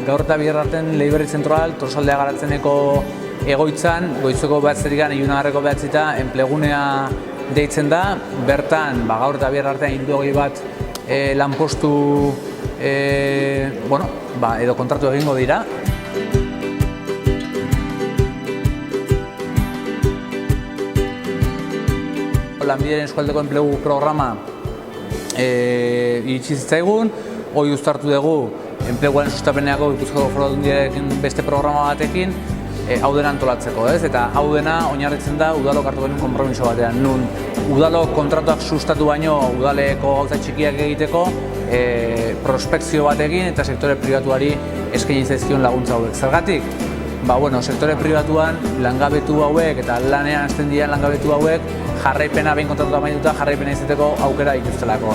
Gaur eta bihar artean Leiberri Zentroal, Tolosaldea Garatzeneko egoitzan, goizeko 9:00 ilunagako 9:00 enplegunea deitzen da. Bertan, gaur eta bihar artean 61 lanpostu edo kontratu egingo dira. Lanbideren eskualdeko enplegu programa iritsi zitzaigun, hori uztartu dugu enpleguaren sustapenerako Gipuzkoako Foru Aldundiarekin beste programa batekin, hau dena antolatzeko, ez? Eta hau dena oinarritzen da udalok hartu genuen konpromiso batean. Nun udalok kontratuak sustatu baino udaleko gauza txikiak egiteko prospekzio batekin eta sektore pribatuari eskaini zaizkion laguntza hauek. Zergatik? Sektore pribatuan langabetu hauek eta lanean hasten diren langabetu hauek jarraipena behin kontratuta amaituta jarraipena izateko aukera dituztelako.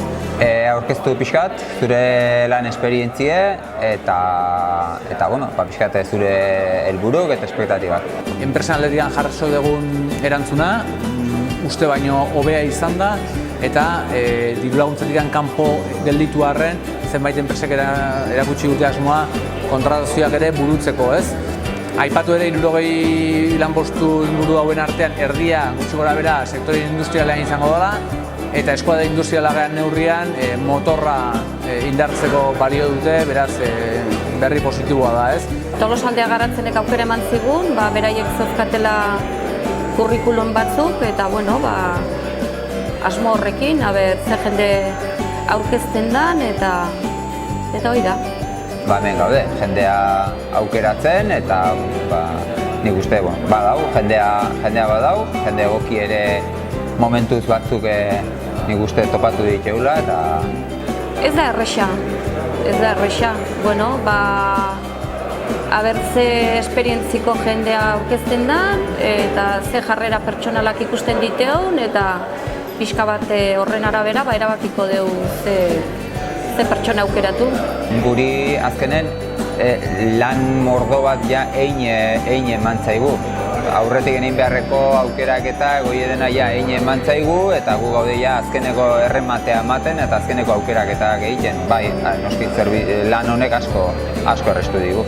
Aurkeztu pixkat, zure lan esperientzie eta pixkat zure helburuk eta espektatibak. Enpresan aldetik jaso dugun erantzuna, uste baino hobea izan da eta diru laguntzatik kanpo gelditu arren zenbait enpresek erakutsi dute asmoa kontratazioak ere burutzeko, ez? Aipatu ere 60 lanpostu inguru hauen artean erdia gutxi gorabehera sektore industrialean izango dela eta eskualde industrialaren neurrian motorra indartzeko balio dute, beraz berri positiboa da, ez? Tolosaldea Garatzenek aukera eman zigun, beraiek zeuzkatela kurrikulum batzuk eta asmo horrekin, ze jende aurkezten den eta hori da. Hemen gaude, jendea aukeratzen eta nik uste badau, jendea badau, jende egoki ere momentuz batzuk nik uste topatu ditugula eta... Ez da erresa. Ze esperientziko jendea aurkezten den eta ze jarrera pertsonalak ikusten diteun eta pixka bat horren arabera erabakiko dugu ze pertsona aukeratu. Guri azkenen lan mordo bat hein eman zaigu. Aurretik egin beharreko aukerak eta goiedena ein eman zaigu eta gu gaude azkeneko errematea ematen eta azkeneko aukeraketak egiten. Noski lan honek asko errestu digu.